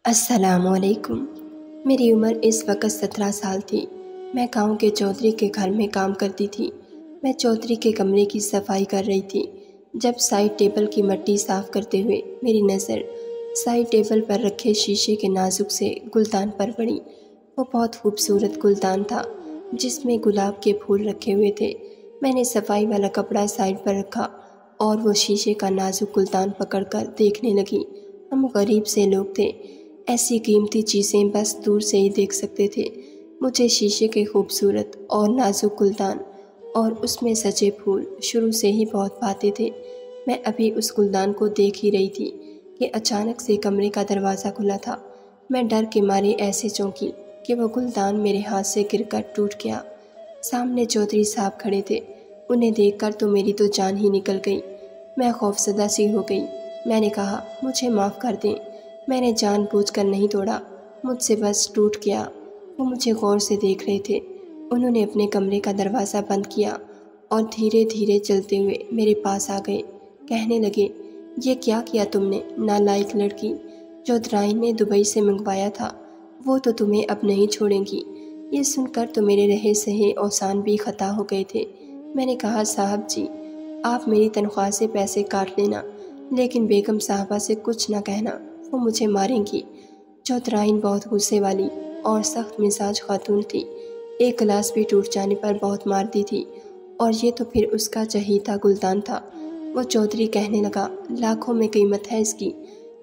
السلام علیکم۔ میری عمر اس وقت 17 سال تھی۔ میں گاؤں کے چودھری کے گھر میں کام کرتی تھی۔ میں چودھری کے کمرے کی صفائی کر رہی تھی جب سائڈ ٹیبل کی مٹی صاف کرتے ہوئے میری نظر سائڈ ٹیبل پر رکھے شیشے کے نازک سے گلدان پر پڑی۔ وہ بہت خوبصورت گلدان تھا جس میں گلاب کے پھول رکھے ہوئے تھے۔ میں نے صفائی والا کپڑا سائڈ پر رکھا اور وہ شیشے کا نازک گلدان پکڑ کر دیکھنے لگی۔ ہم غریب سے لوگ تھے، ایسی قیمتی چیزیں بس دور سے ہی دیکھ سکتے تھے۔ مجھے شیشے کے خوبصورت اور نازک گلدان اور اس میں سجے پھول شروع سے ہی بہت بھاتے تھے۔ میں ابھی اس گلدان کو دیکھ ہی رہی تھی کہ اچانک سے کمرے کا دروازہ کھلا تھا۔ میں ڈر کے مارے ایسے چونکی کہ وہ گلدان میرے ہاتھ سے گر کر ٹوٹ گیا۔ سامنے چودھری صاحب کھڑے تھے۔ انہیں دیکھ کر تو میری تو جان ہی نکل گئی۔ میں خوفزدہ سی ہو گئی۔ میں نے کہا، مجھے معاف کر دیں، میں نے جان بوجھ کر نہیں توڑا، مجھ سے بس ٹوٹ گیا۔ وہ مجھے غور سے دیکھ رہے تھے۔ انہوں نے اپنے کمرے کا دروازہ بند کیا اور دھیرے دھیرے چلتے ہوئے میرے پاس آ گئے۔ کہنے لگے، یہ کیا کیا تم نے نالائق لڑکی؟ جو درائن نے دبئی سے منگوایا تھا وہ تو تمہیں اب نہیں چھوڑیں گی۔ یہ سن کر تو میرے رہے سہے اوسان بھی خطا ہو گئے تھے۔ میں نے کہا، صاحب جی، آپ میری تنخواہ سے پیسے کاٹ لینا لیکن بیگم صاحبہ سے کچھ نہ کہنا، وہ مجھے ماریں گی۔ چودھرائن بہت غصے والی اور سخت مزاج خاتون تھی۔ ایک گلاس بھی ٹوٹ جانے پر بہت مارتی تھی، اور یہ تو پھر اس کا چہیتا گلدان تھا۔ وہ چودھری کہنے لگا، لاکھوں میں قیمت ہے اس کی،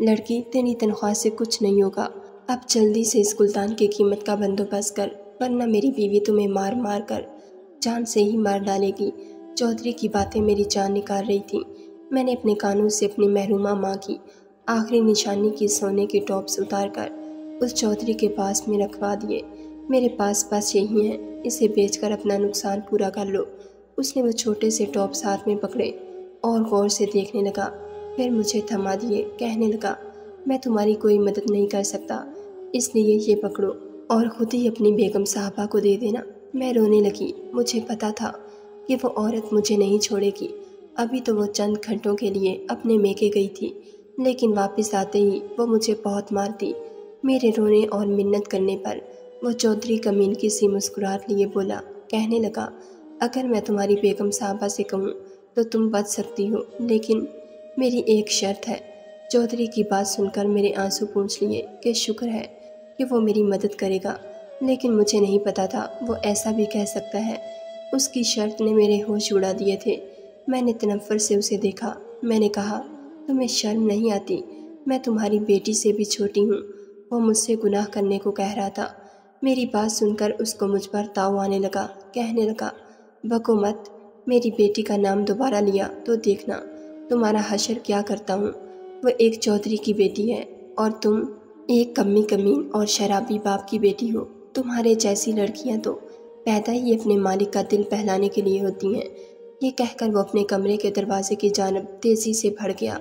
لڑکی تیری تنخواہ سے کچھ نہیں ہوگا۔ اب جلدی سے اس گلدان کی قیمت کا بندوبست کر، ورنہ میری بیوی تمہیں مار مار کر جان سے ہی مار ڈالے گی۔ چودھری کی باتیں میری جان نکال رہی تھیں۔ میں نے اپنے کانوں سے اپنی محرومہ ماں کی آخری نشانی کی سونے کے ٹاپس اتار کر اس چودھری کے پاس میں رکھوا دیے۔ میرے پاس بس یہی ہیں، اسے بیچ کر اپنا نقصان پورا کر لو۔ اس نے وہ چھوٹے سے ٹاپس ہاتھ میں پکڑے اور غور سے دیکھنے لگا، پھر مجھے تھما دیے۔ کہنے لگا، میں تمہاری کوئی مدد نہیں کر سکتا، اس لیے یہ پکڑو اور خود ہی اپنی بیگم صاحبہ کو دے دینا۔ میں رونے لگی۔ مجھے پتا تھا کہ وہ عورت مجھے نہیں چھوڑے گی۔ ابھی تو وہ چند گھنٹوں کے لیے اپنے میکے گئی تھی، لیکن واپس آتے ہی وہ مجھے بہت مارتی۔ میرے رونے اور منت کرنے پر وہ چودھری کمین کی سی مسکراہٹ لیے بولا۔ کہنے لگا، اگر میں تمہاری بیگم صاحبہ سے کہوں تو تم بچ سکتی ہو، لیکن میری ایک شرط ہے۔ چودھری کی بات سن کر میرے آنسو پونچھ لیے کہ شکر ہے کہ وہ میری مدد کرے گا، لیکن مجھے نہیں پتا تھا وہ ایسا بھی کہہ سکتا ہے۔ اس کی شرط نے میرے ہوش اڑا دیے تھے۔ میں نے تنفر سے اسے دیکھا۔ میں نے کہا، تمہیں شرم نہیں آتی؟ میں تمہاری بیٹی سے بھی چھوٹی ہوں۔ وہ مجھ سے گناہ کرنے کو کہہ رہا تھا۔ میری بات سن کر اس کو مجھ پر تاؤ آنے لگا۔ کہنے لگا، بکو مت، میری بیٹی کا نام دوبارہ لیا تو دیکھنا تمہارا حشر کیا کرتا ہوں۔ وہ ایک چودھری کی بیٹی ہے اور تم ایک کمی کمین اور شرابی باپ کی بیٹی ہو۔ تمہارے جیسی لڑکیاں تو پیدا ہی اپنے مالک کا دل بہلانے کے لیے ہوتی ہیں۔ یہ کہہ کر وہ اپنے کمرے کے دروازے کی جانب تیزی سے بڑھ گیا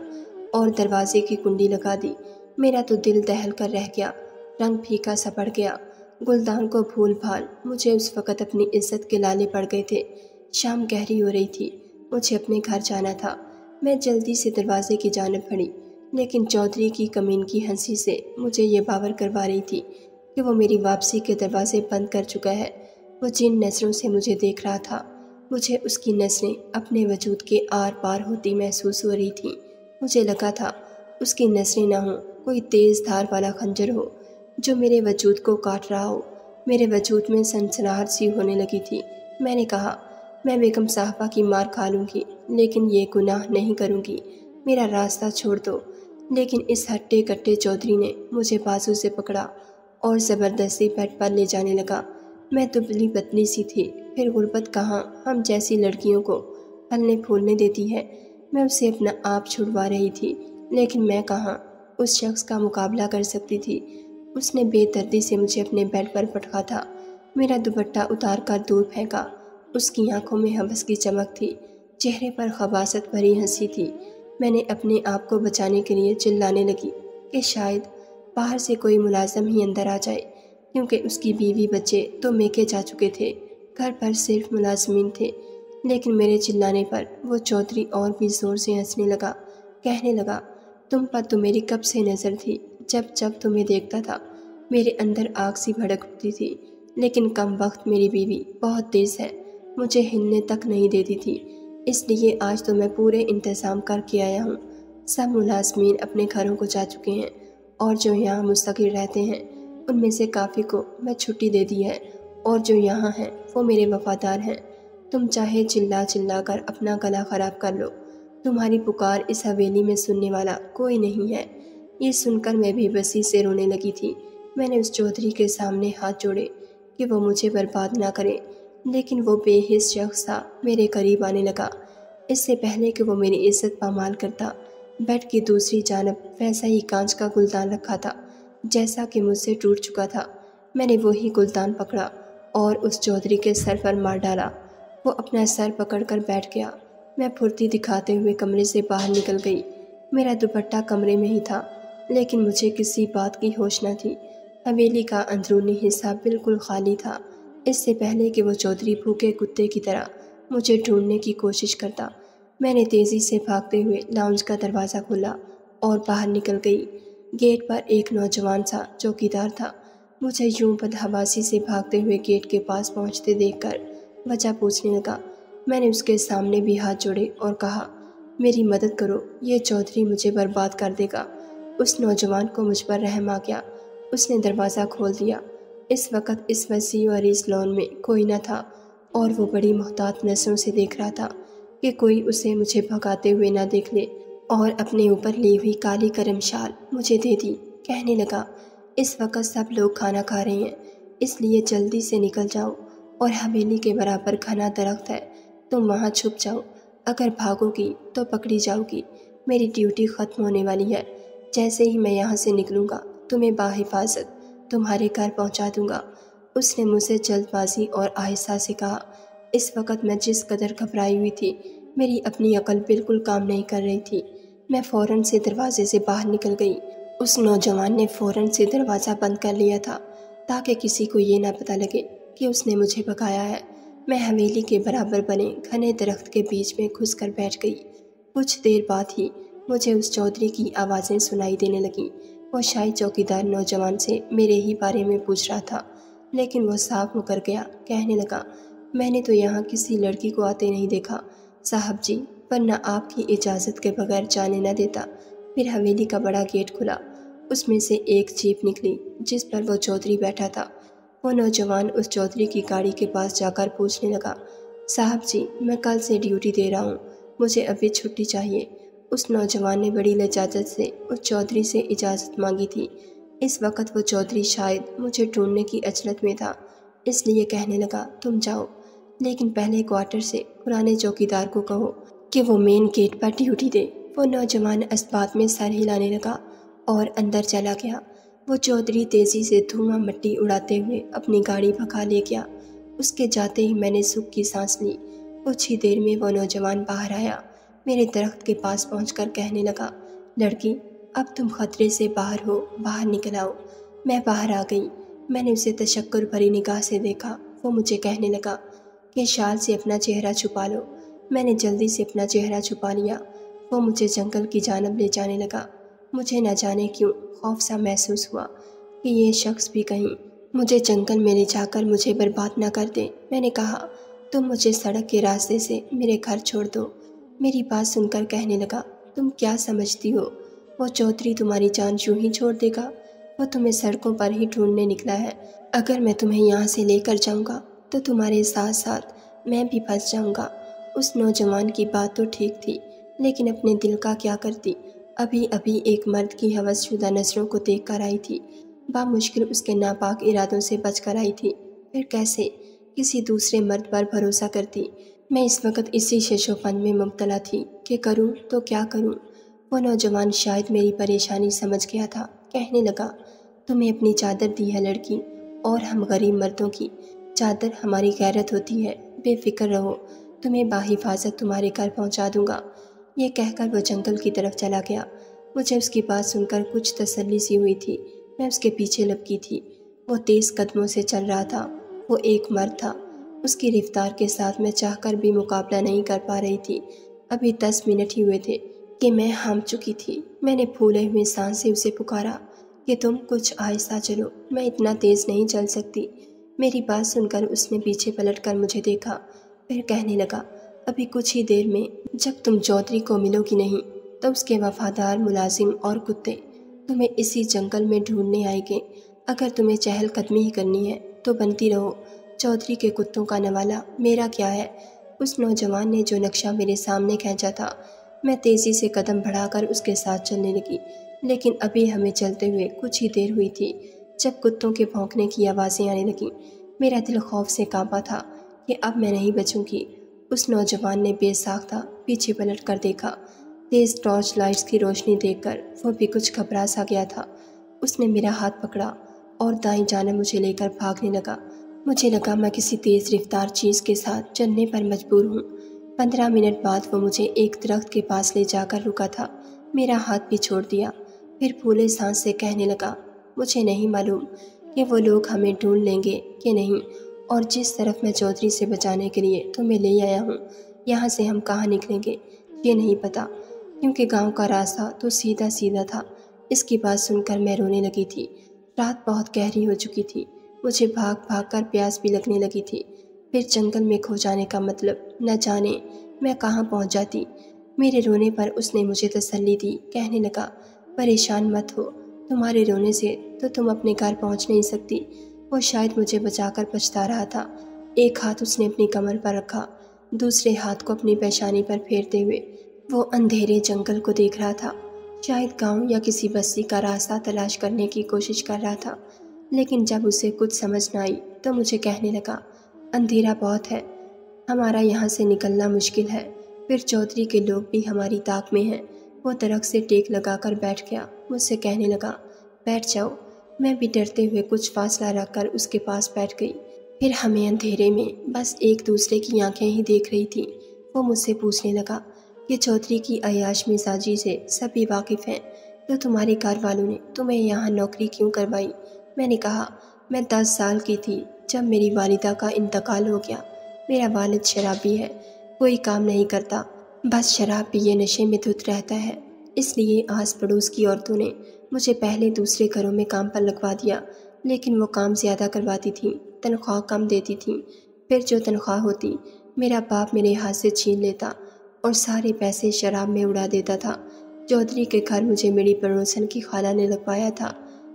اور دروازے کی کنڈی لگا دی۔ میرا تو دل دہل کر رہ گیا، رنگ پھیکا سا پڑ گیا۔ گلدان کو بھول بھال مجھے اس وقت اپنی عزت کے لالے پڑ گئے تھے۔ شام گہری ہو رہی تھی، مجھے اپنے گھر جانا تھا۔ میں جلدی سے دروازے کی جانب بڑھی، لیکن چودھری کی کمین کی ہنسی سے مجھے یہ باور کروا رہی تھی کہ وہ میری واپسی کے دروازے بند کر چکا ہے۔ وہ جن نظروں سے مجھے دیکھ رہا تھا، مجھے اس کی نظریں اپنے وجود کے آر پار ہوتی محسوس ہو رہی تھیں۔ مجھے لگا تھا اس کی نظریں نہ ہوں، کوئی تیز دھار والا خنجر ہو جو میرے وجود کو کاٹ رہا ہو۔ میرے وجود میں سنسناہٹ سی ہونے لگی تھی۔ میں نے کہا، میں بیگم صاحبہ کی مار کھا لوں گی لیکن یہ گناہ نہیں کروں گی، میرا راستہ چھوڑ دو۔ لیکن اس ہٹے کٹے چودھری نے مجھے بازو سے پکڑا اور زبردستی بیڈ پر لے جانے لگا۔ میں دبلی پتلی سی تھی، پھر غربت کہاں ہم جیسی لڑکیوں کو پھلنے پھولنے دیتی ہے۔ میں اسے اپنا آپ چھڑوا رہی تھی، لیکن میں کہاں اس شخص کا مقابلہ کر سکتی تھی۔ اس نے بے دردی سے مجھے اپنے بیڈ پر پٹکا تھا، میرا دوپٹہ اتار کر دور پھینکا۔ اس کی آنکھوں میں حوس کی چمک تھی، چہرے پر خباثت بھری ہنسی تھی۔ میں نے اپنے آپ کو بچانے کے لیے چلانے لگی کہ شاید باہر سے کوئی ملازم ہی اندر آ جائے، کیونکہ اس کی بیوی بچے تو میکے جا چکے تھے، گھر پر صرف ملازمین تھے۔ لیکن میرے چلانے پر وہ چودھری اور بھی زور سے ہنسنے لگا۔ کہنے لگا، تم پر تو میری کب سے نظر تھی، جب جب تمہیں دیکھتا تھا میرے اندر آگ سی بھڑک اٹھتی تھی، لیکن کم وقت میری بیوی بہت تیز ہے، مجھے ہلنے تک نہیں دیتی تھی۔ اس لیے آج تو میں پورے انتظام کر کے آیا ہوں۔ سب ملازمین اپنے گھروں کو جا چکے ہیں اور جو یہاں مستقل رہتے ہیں ان میں سے کافی کو میں چھٹی دے دی ہے، اور جو یہاں ہیں وہ میرے وفادار ہیں۔ تم چاہے چلا چلا کر اپنا گلا خراب کر لو، تمہاری پکار اس حویلی میں سننے والا کوئی نہیں ہے۔ یہ سن کر میں بھی وسیع سے رونے لگی تھی۔ میں نے اس چودھری کے سامنے ہاتھ جوڑے کہ وہ مجھے برباد نہ کرے، لیکن وہ بے حس شخص تھا میرے قریب آنے لگا۔ اس سے پہلے کہ وہ میری عزت پامال کرتا، بیڈ کی دوسری جانب ویسا ہی کانچ کا گلدان رکھا تھا جیسا کہ مجھ سے ٹوٹ چکا تھا۔ میں نے وہی گلدان پکڑا اور اس چودھری کے سر پر مار ڈالا۔ وہ اپنا سر پکڑ کر بیٹھ گیا۔ میں پھرتی دکھاتے ہوئے کمرے سے باہر نکل گئی۔ میرا دوپٹہ کمرے میں ہی تھا، لیکن مجھے کسی بات کی ہوش نہ تھی۔ حویلی کا اندرونی حصہ بالکل خالی تھا۔ اس سے پہلے کہ وہ چودھری بھوکے کتے کی طرح مجھے ڈھونڈنے کی کوشش کرتا، میں نے تیزی سے بھاگتے ہوئے لاؤنج کا دروازہ کھولا اور باہر نکل گئی۔ گیٹ پر ایک نوجوان سا چوکیدار تھا۔ مجھے یوں بدحواسی سے بھاگتے ہوئے گیٹ کے پاس پہنچتے دیکھ کر وجہ پوچھنے لگا۔ میں نے اس کے سامنے بھی ہاتھ جوڑے اور کہا، میری مدد کرو، یہ چودھری مجھے برباد کر دے گا۔ اس نوجوان کو مجھ پر رحم آ گیا۔ اس نے دروازہ کھول دیا۔ اس وقت اس وسیع و عریض لان میں کوئی نہ تھا، اور وہ بڑی محتاط نظروں سے دیکھ رہا تھا کہ کوئی اسے مجھے بھگاتے ہوئے نہ دیکھ لے، اور اپنے اوپر لی ہوئی کالی کرم شال مجھے دے دی۔ کہنے لگا، اس وقت سب لوگ کھانا کھا رہے ہیں، اس لیے جلدی سے نکل جاؤ، اور حویلی کے برابر گھنا درخت ہے، تم وہاں چھپ جاؤ۔ اگر بھاگو گی تو پکڑی جاؤ گی۔ میری ڈیوٹی ختم ہونے والی ہے، جیسے ہی میں یہاں سے نکلوں گا تمہیں بحفاظت تمہارے گھر پہنچا دوں گا۔ اس نے مجھ سے جلد بازی اور آہستہ سے کہا۔ اس وقت میں جس قدر گھبرائی ہوئی تھی، میری اپنی عقل بالکل کام نہیں کر رہی تھی۔ میں فوراً سے دروازے سے باہر نکل گئی۔ اس نوجوان نے فوراً سے دروازہ بند کر لیا تھا تاکہ کسی کو یہ نہ پتہ لگے کہ اس نے مجھے بھگایا ہے۔ میں حویلی کے برابر بنے گھنے درخت کے بیچ میں گھس کر بیٹھ گئی۔ کچھ دیر بعد ہی مجھے اس چودھری کی آوازیں سنائی دینے لگیں۔ وہ شاہی چوکیدار نوجوان سے میرے ہی بارے میں پوچھ رہا تھا، لیکن وہ صاف مکر گیا۔ کہنے لگا، میں نے تو یہاں کسی لڑکی کو آتے نہیں دیکھا صاحب جی، ورنہ آپ کی اجازت کے بغیر جانے نہ دیتا۔ پھر حویلی کا بڑا گیٹ کھلا، اس میں سے ایک جیپ نکلی جس پر وہ چودھری بیٹھا تھا۔ وہ نوجوان اس چودھری کی گاڑی کے پاس جا کر پوچھنے لگا، صاحب جی، میں کل سے ڈیوٹی دے رہا ہوں، مجھے ابھی چھٹی چاہیے۔ اس نوجوان نے بڑی لجاجت سے اس چودھری سے اجازت مانگی تھی۔ اس وقت وہ چودھری شاید مجھے ڈھونڈنے کی عجلت میں تھا، اس لیے کہنے لگا، تم جاؤ، لیکن پہلے کوارٹر سے پرانے چوکیدار کو کہو کہ وہ مین گیٹ پر ڈیوٹی دے۔ وہ نوجوان اس بات میں سر ہلانے لگا اور اندر چلا گیا۔ وہ چودھری تیزی سے دھواں مٹی اڑاتے ہوئے اپنی گاڑی بھگا لے گیا۔ اس کے جاتے ہی میں نے سکھ کی سانس لی۔ کچھ ہی دیر میں وہ نوجوان باہر آیا، میرے درخت کے پاس پہنچ کر کہنے لگا، لڑکی، اب تم خطرے سے باہر ہو، باہر نکل آؤ۔ میں باہر آ گئی۔ میں نے اسے تشکر بھری نگاہ سے دیکھا۔ وہ مجھے کہنے لگا کہ شال سے اپنا چہرہ چھپا لو۔ میں نے جلدی سے اپنا چہرہ چھپا لیا۔ وہ مجھے جنگل کی جانب لے جانے لگا۔ مجھے نہ جانے کیوں خوف سا محسوس ہوا کہ یہ شخص بھی کہیں مجھے جنگل میں لے جا کر مجھے برباد نہ کر دے۔ میں نے کہا، تم مجھے سڑک کے راستے سے میرے گھر چھوڑ دو۔ میری بات سن کر کہنے لگا، تم کیا سمجھتی ہو، وہ چودھری تمہاری جان یوں ہی چھوڑ دے گا؟ وہ تمہیں سڑکوں پر ہی ڈھونڈنے نکلا ہے۔ اگر میں تمہیں یہاں سے لے کر جاؤں گا تو تمہارے ساتھ ساتھ میں بھی پھنس جاؤں گا۔ اس نوجوان کی بات تو ٹھیک تھی، لیکن اپنے دل کا کیا کرتی؟ ابھی ابھی ایک مرد کی ہوس شدہ نظروں کو دیکھ کر آئی تھی، بامشکل اس کے ناپاک ارادوں سے بچ کر آئی تھی، پھر کیسے کسی دوسرے مرد پر بھروسہ کرتی؟ میں اس وقت اسی شش و فن میں مبتلا تھی کہ کروں تو کیا کروں۔ وہ نوجوان شاید میری پریشانی سمجھ گیا تھا، کہنے لگا، تمہیں اپنی چادر دی ہے لڑکی، اور ہم غریب مردوں کی چادر ہماری غیرت ہوتی ہے، بے فکر رہو، تمہیں بحفاظت تمہارے گھر پہنچا دوں گا۔ یہ کہہ کر وہ جنگل کی طرف چلا گیا۔ مجھے اس کی بات سن کر کچھ تسلی سی ہوئی تھی۔ میں اس کے پیچھے لپکی تھی۔ وہ تیز قدموں سے چل رہا تھا۔ وہ ایک مرد تھا۔ اس کی رفتار کے ساتھ میں چاہ کر بھی مقابلہ نہیں کر پا رہی تھی۔ ابھی 10 منٹ ہی ہوئے تھے کہ میں ہانپ چکی تھی۔ میں نے پھولے ہوئے سانس سے اسے پکارا کہ تم کچھ آہستہ چلو، میں اتنا تیز نہیں چل سکتی۔ میری بات سن کر اس نے پیچھے پلٹ کر مجھے دیکھا، پھر کہنے لگا، ابھی کچھ ہی دیر میں جب تم چودھری کو ملو گی نہیں تو اس کے وفادار ملازم اور کتے تمہیں اسی جنگل میں ڈھونڈنے آئیں گے۔ اگر تمہیں چہل قدمی ہی کرنی ہے تو بنتی رہو، چودھری کے کتوں کا نوالا میرا کیا ہے۔ اس نوجوان نے جو نقشہ میرے سامنے کھینچا تھا، میں تیزی سے قدم بڑھا کر اس کے ساتھ چلنے لگی، لیکن ابھی ہمیں چلتے ہوئے کچھ ہی دیر ہوئی تھی جب کتوں کے بھونکنے کی آوازیں آنے لگیں۔ میرا دل خوف سے کانپا تھا کہ اب میں نہیں بچوں گی۔ اس نوجوان نے بے ساختہ پیچھے پلٹ کر دیکھا۔ تیز ٹارچ لائٹس کی روشنی دیکھ کر وہ بھی کچھ گھبرا سا گیا تھا۔ اس نے میرا ہاتھ پکڑا اور دائیں جانب مجھے لے کر بھاگنے لگا۔ مجھے لگا میں کسی تیز رفتار چیز کے ساتھ چلنے پر مجبور ہوں۔ 15 منٹ بعد وہ مجھے ایک درخت کے پاس لے جا کر رکا تھا۔ میرا ہاتھ بھی چھوڑ دیا، پھر پھولے سانس سے کہنے لگا، مجھے نہیں معلوم کہ وہ لوگ ہمیں ڈھونڈ لیں گے کہ نہیں، اور جس طرف میں چودھری سے بچانے کے لیے تمہیں لے آیا ہوں، یہاں سے ہم کہاں نکلیں گے یہ نہیں پتا، کیونکہ گاؤں کا راستہ تو سیدھا سیدھا تھا۔ اس کی بات سن کر میں رونے لگی تھی۔ رات بہت گہری ہو چکی تھی، مجھے بھاگ بھاگ کر پیاس بھی لگنے لگی تھی۔ پھر جنگل میں کھو جانے کا مطلب نہ جانے میں کہاں پہنچ جاتی۔ میرے رونے پر اس نے مجھے تسلی دی، کہنے لگا، پریشان مت ہو، تمہارے رونے سے تو تم اپنے گھر پہنچ نہیں سکتی۔ وہ شاید مجھے بچا کر پچھتا رہا تھا۔ ایک ہاتھ اس نے اپنی کمر پر رکھا، دوسرے ہاتھ کو اپنی پیشانی پر پھیرتے ہوئے وہ اندھیرے جنگل کو دیکھ رہا تھا۔ شاید گاؤں یا کسی بستی کا راستہ تلاش کرنے کی کوشش کر رہا تھا، لیکن جب اسے کچھ سمجھ نہ آئی تو مجھے کہنے لگا، اندھیرا بہت ہے، ہمارا یہاں سے نکلنا مشکل ہے، پھر چودھری کے لوگ بھی ہماری طاق میں ہیں۔ وہ درخت سے ٹیک لگا کر بیٹھ گیا، مجھ سے کہنے لگا، بیٹھ جاؤ۔ میں بھی ڈرتے ہوئے کچھ فاصلہ رکھ کر اس کے پاس بیٹھ گئی۔ پھر ہمیں اندھیرے میں بس ایک دوسرے کی آنکھیں ہی دیکھ رہی تھیں۔ وہ مجھ سے پوچھنے لگا کہ چودھری کی عیاش مزاجی سے سبھی واقف ہیں، تو تمہارے گھر والوں نے تمہیں یہاں نوکری کیوں کروائی؟ میں نے کہا، میں 10 سال کی تھی جب میری والدہ کا انتقال ہو گیا۔ میرا والد شرابی ہے، کوئی کام نہیں کرتا، بس شراب پیے نشے میں دھت رہتا ہے۔ اس لیے آس پڑوس کی عورتوں نے مجھے پہلے دوسرے گھروں میں کام پر لگوا دیا، لیکن وہ کام زیادہ کرواتی تھیں، تنخواہ کم دیتی تھیں۔ پھر جو تنخواہ ہوتی میرا باپ میرے ہاتھ سے چھین لیتا اور سارے پیسے شراب میں اڑا دیتا تھا۔ چودھری کے گھر مجھے میری پڑوسن کی خالہ نے لگوایا تھا۔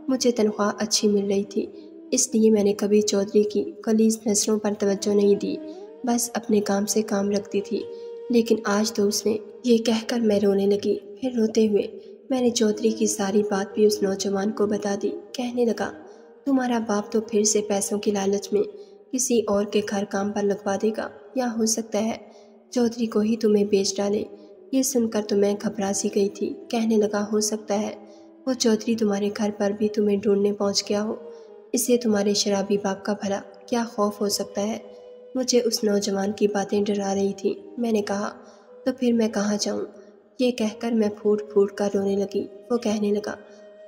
مجھے تنخواہ اچھی مل رہی تھی، اس لیے میں نے کبھی چودھری کی غلیظ نظروں پر توجہ نہیں دی، بس اپنے کام سے کام رکھتی تھی۔ لیکن آج تو اس نے، یہ کہہ کر میں رونے لگی۔ پھر روتے ہوئے میں نے چودھری کی ساری بات بھی اس نوجوان کو بتا دی۔ کہنے لگا، تمہارا باپ تو پھر سے پیسوں کی لالچ میں کسی اور کے گھر کام پر لگوا دے گا، یا ہو سکتا ہے چودھری کو ہی تمہیں بیچ ڈالے۔ یہ سن کر تو میں گھبرا سی گئی تھی۔ کہنے لگا، ہو سکتا ہے وہ چودھری تمہارے گھر پر بھی تمہیں ڈھونڈنے پہنچ گیا ہو، اسے تمہارے شرابی باپ کا بھلا کیا خوف ہو سکتا ہے۔ مجھے اس نوجوان کی باتیں ڈرا رہی تھی۔ میں نے کہا، تو پھر میں کہاں جاؤں؟ یہ کہہ کر میں پھوٹ پھوٹ کر رونے لگی۔ وہ کہنے لگا،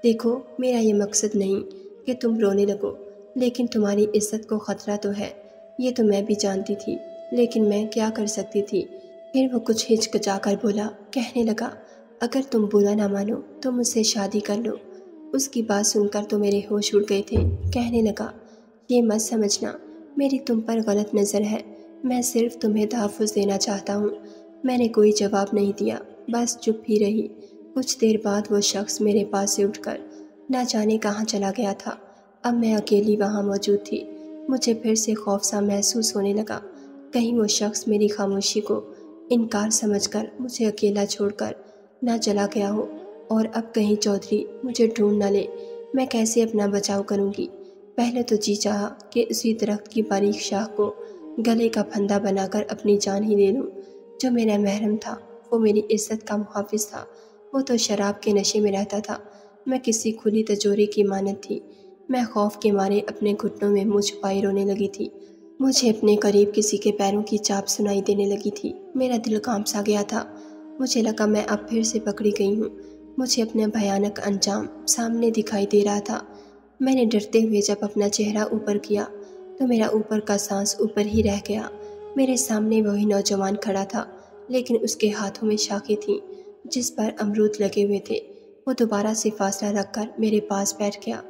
دیکھو، میرا یہ مقصد نہیں کہ تم رونے لگو، لیکن تمہاری عزت کو خطرہ تو ہے، یہ تو میں بھی جانتی تھی، لیکن میں کیا کر سکتی تھی۔ پھر وہ کچھ ہچکچا کر بولا، کہنے لگا، اگر تم برا نہ مانو تو مجھ سے شادی کر لو۔ اس کی بات سن کر تو میرے ہوش اڑ گئے تھے۔ کہنے لگا، یہ مت سمجھنا میری تم پر غلط نظر ہے، میں صرف تمہیں تحفظ دینا چاہتا ہوں۔ میں نے کوئی جواب نہیں دیا، بس چپ ہی رہی۔ کچھ دیر بعد وہ شخص میرے پاس سے اٹھ کر نہ جانے کہاں چلا گیا تھا۔ اب میں اکیلی وہاں موجود تھی۔ مجھے پھر سے خوف سا محسوس ہونے لگا، کہیں وہ شخص میری خاموشی کو انکار سمجھ کر مجھے اکیلا چھوڑ کر نہ چلا گیا ہو، اور اب کہیں چودھری مجھے ڈھونڈ نہ لے۔ میں کیسے اپنا بچاؤ کروں گی؟ پہلے تو جی چاہا کہ اسی درخت کی باریک شاخ کو گلے کا پھندا بنا کر اپنی جان ہی لے لوں۔ جو میرا محرم تھا وہ میری عزت کا محافظ تھا، وہ تو شراب کے نشے میں رہتا تھا، میں کسی کھلی تجوری کی مانند تھی۔ میں خوف کے مارے اپنے گھٹنوں میں منہ چھپائے رونے لگی تھی۔ مجھے اپنے قریب کسی کے پیروں کی چاپ سنائی دینے لگی تھی۔ میرا دل کانپ سا گیا تھا۔ مجھے لگا میں اب پھر سے پکڑی گئی ہوں۔ مجھے اپنا بھیانک انجام سامنے دکھائی دے رہا تھا۔ میں نے ڈرتے ہوئے جب اپنا چہرہ اوپر کیا تو میرا اوپر کا سانس اوپر ہی رہ گیا۔ میرے سامنے وہی نوجوان کھڑا تھا، لیکن اس کے ہاتھوں میں شاخیں تھیں جس پر امرود لگے ہوئے تھے۔ وہ دوبارہ سے فاصلہ رکھ کر میرے پاس بیٹھ گیا،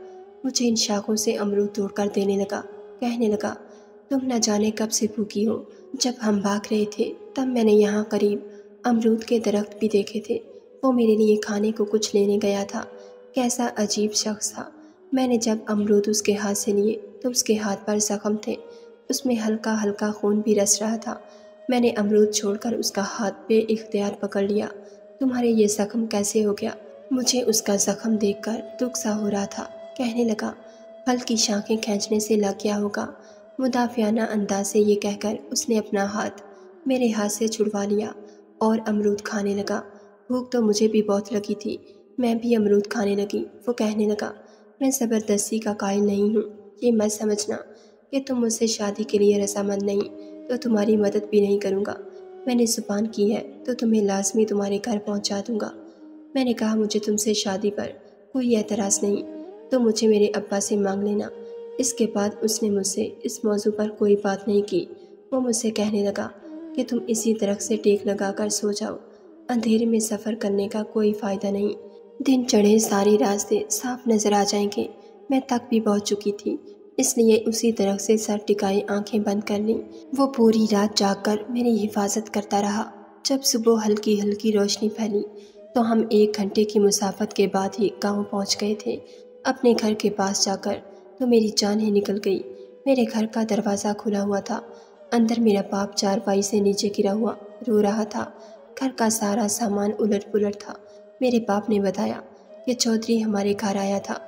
مجھے ان شاخوں سے امرود توڑ کر دینے لگا، کہنے لگا تم نہ جانے کب سے بھوکی ہو، جب ہم بھاگ رہے تھے تب میں نے یہاں قریب امرود کے درخت بھی دیکھے تھے، وہ میرے لیے کھانے کو کچھ لینے گیا تھا، کیسا عجیب شخص تھا۔ میں نے جب امرود اس کے ہاتھ سے لیے تو اس کے ہاتھ پر زخم تھے، اس میں ہلکا ہلکا خون بھی رس رہا تھا۔ میں نے امرود چھوڑ کر اس کا ہاتھ بے اختیار پکڑ لیا۔ تمہارے یہ زخم کیسے ہو گیا؟ مجھے اس کا زخم دیکھ کر دکھ سا ہو رہا تھا، کہنے لگا پھل کی شاخیں کھینچنے سے لگ گیا ہوگا۔ مدافعانہ انداز سے یہ کہہ کر اس نے اپنا ہاتھ میرے ہاتھ سے چھڑوا لیا اور امرود کھانے لگا۔ بھوک تو مجھے بھی بہت لگی تھی، میں بھی امرود کھانے لگی۔ وہ کہنے لگا میں زبردستی کا قائل نہیں ہوں، یہ مت سمجھنا کہ تم مجھ سے شادی کے لیے رضامند نہیں تو تمہاری مدد بھی نہیں کروں گا۔ میں نے زبان کی ہے تو تمہیں لازمی تمہارے گھر پہنچا دوں گا۔ میں نے کہا مجھے تم سے شادی پر کوئی اعتراض نہیں، تو مجھے میرے ابا سے مانگ لینا۔ اس کے بعد اس نے مجھ سے اس موضوع پر کوئی بات نہیں کی۔ وہ مجھ سے کہنے لگا کہ تم اسی درخت سے ٹیک لگا کر سو جاؤ، اندھیرے میں سفر کرنے کا کوئی فائدہ نہیں، دن چڑھے سارے راستے صاف نظر آ جائیں گے۔ میں تک بھی پہنچ چکی تھی، اس لیے اسی درخت سے سر ٹکائے آنکھیں بند کر لیں۔ وہ پوری رات جاگ کر میری حفاظت کرتا رہا۔ جب صبح ہلکی ہلکی روشنی پھیلی تو ہم 1 گھنٹے کی مسافت کے بعد ہی گاؤں پہنچ گئے تھے۔ اپنے گھر کے پاس جا کر تو میری جان ہی نکل گئی۔ میرے گھر کا دروازہ کھلا ہوا تھا، اندر میرا باپ چارپائی سے نیچے گرا ہوا رو رہا تھا، گھر کا سارا سامان الٹ پلٹ تھا۔ میرے باپ نے بتایا کہ چودھری ہمارے گھر آیا تھا،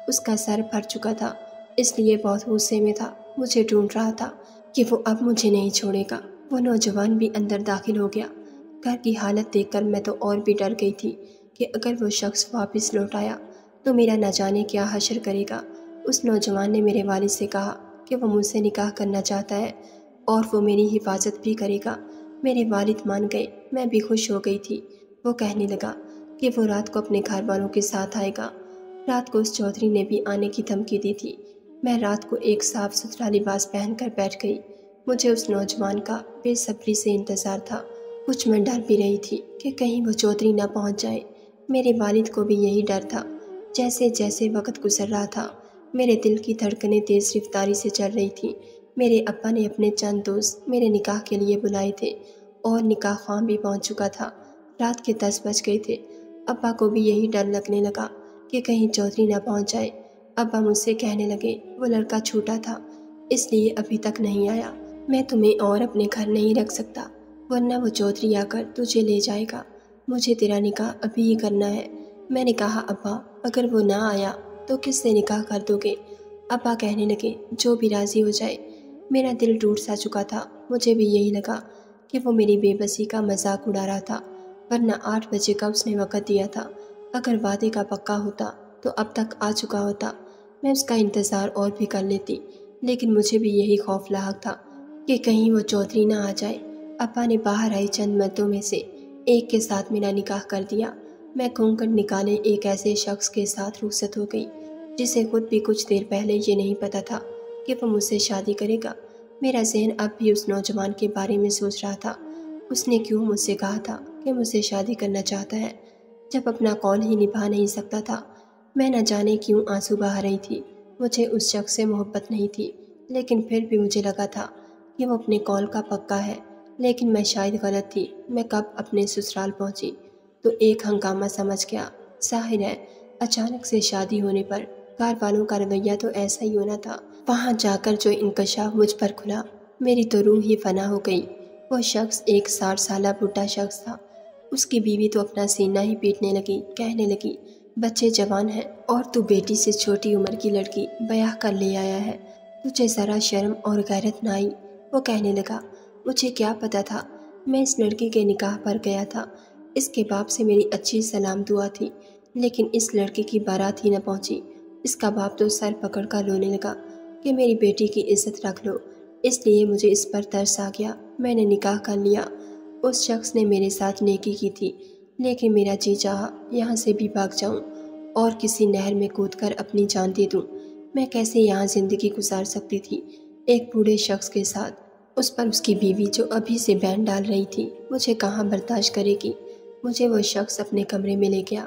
اس کا سر پھٹ چکا تھا، اس لیے بہت غصے میں تھا، مجھے ڈھونڈ رہا تھا کہ وہ اب مجھے نہیں چھوڑے گا۔ وہ نوجوان بھی اندر داخل ہو گیا۔ گھر کی حالت دیکھ کر میں تو اور بھی ڈر گئی تھی کہ اگر وہ شخص واپس لوٹ آیا تو میرا نہ جانے کیا حشر کرے گا۔ اس نوجوان نے میرے والد سے کہا کہ وہ مجھ سے نکاح کرنا چاہتا ہے اور وہ میری حفاظت بھی کرے گا۔ میرے والد مان گئے، میں بھی خوش ہو گئی تھی۔ وہ کہنے لگا کہ وہ رات کو اپنے گھر والوں کے ساتھ آئے گا۔ رات کو اس چودھری نے بھی آنے کی دھمکی دی تھی۔ میں رات کو ایک صاف ستھرا لباس پہن کر بیٹھ گئی۔ مجھے اس نوجوان کا بے صبری سے انتظار تھا، کچھ میں ڈر بھی رہی تھی کہ کہیں وہ چودھری نہ پہنچ جائے۔ میرے والد کو بھی یہی ڈر تھا۔ جیسے جیسے وقت گزر رہا تھا میرے دل کی دھڑکنیں تیز رفتاری سے چل رہی تھیں۔ میرے ابا نے اپنے چند دوست میرے نکاح کے لیے بلائے تھے اور نکاح خواہ بھی پہنچ چکا تھا۔ رات کے 10 بج گئے تھے۔ ابا کو بھی یہی ڈر لگنے لگا کہ کہیں چودھری نہ پہنچ جائے۔ ابا مجھ سے کہنے لگے وہ لڑکا چھوٹا تھا اس لیے ابھی تک نہیں آیا، میں تمہیں اور اپنے گھر نہیں رکھ سکتا ورنہ وہ چودھری آ کر تجھے لے جائے گا، مجھے تیرا نکاح ابھی ہی کرنا ہے۔ میں نے کہا ابا اگر وہ نہ آیا تو کس سے نکاح کر دو گے؟ ابا کہنے لگے جو بھی راضی ہو جائے۔ میرا دل ٹوٹ سا چکا تھا، مجھے بھی یہی لگا کہ وہ میری بے بسی کا مذاق اڑا رہا تھا، ورنہ 8 بجے کا اس نے وقت دیا تھا، اگر وعدے کا پکا ہوتا تو اب تک آ چکا ہوتا، میں اس کا انتظار اور بھی کر لیتی، لیکن مجھے بھی یہی خوف لاحق تھا کہ کہیں وہ چودھری نہ آ جائے۔ ابا نے باہر آئی چند مردوں میں سے ایک کے ساتھ میرا نکاح کر دیا۔ میں گھونگھٹ نکالے ایک ایسے شخص کے ساتھ رخصت ہو گئی جسے خود بھی کچھ دیر پہلے یہ نہیں پتا تھا کہ وہ مجھ سے شادی کرے گا۔ میرا ذہن اب بھی اس نوجوان کے بارے میں سوچ رہا تھا، اس نے کیوں مجھ سے کہا تھا کہ مجھ سے شادی کرنا چاہتا ہے جب اپنا قول ہی نبھا نہیں سکتا تھا۔ میں نہ جانے کیوں آنسو بہا رہی تھی۔ مجھے اس شخص سے محبت نہیں تھی، لیکن پھر بھی مجھے لگا تھا کہ وہ اپنے قول کا پکا ہے، لیکن میں شاید غلط تھی۔ میں کب اپنے سسرال پہنچی تو ایک ہنگامہ سمجھ گیا۔ ظاہر ہے اچانک سے شادی ہونے پر گھر والوں کا رویہ تو ایسا ہی ہونا تھا۔ وہاں جا کر جو انکشاف مجھ پر کھلا میری تو روح ہی فنا ہو گئی۔ وہ شخص ایک 60 سالہ بڈھا شخص تھا۔ اس کی بیوی تو اپنا سینہ ہی پیٹنے لگی، کہنے لگی بچے جوان ہیں اور تو بیٹی سے چھوٹی عمر کی لڑکی بیاہ کر لے آیا ہے، تجھے ذرا شرم اور غیرت نہ آئی؟ وہ کہنے لگا مجھے کیا پتا تھا، میں اس لڑکی کے نکاح پر گیا تھا، اس کے باپ سے میری اچھی سلام دعا تھی، لیکن اس لڑکی کی بارات ہی نہ پہنچی۔ اس کا باپ تو سر پکڑ کر رونے لگا کہ میری بیٹی کی عزت رکھ لو، اس لیے مجھے اس پر ترس آ گیا، میں نے نکاح کر لیا۔ اس شخص نے میرے ساتھ نیکی کی تھی، لیکن میرا جی چاہا یہاں سے بھی بھاگ جاؤں اور کسی نہر میں کود کر اپنی جان دے دوں۔ میں کیسے یہاں زندگی گزار سکتی تھی ایک بوڑھے شخص کے ساتھ، اس پر اس کی بیوی جو ابھی سے بین ڈال رہی تھی، مجھے کہاں برداشت کرے گی۔ مجھے وہ شخص اپنے کمرے میں لے گیا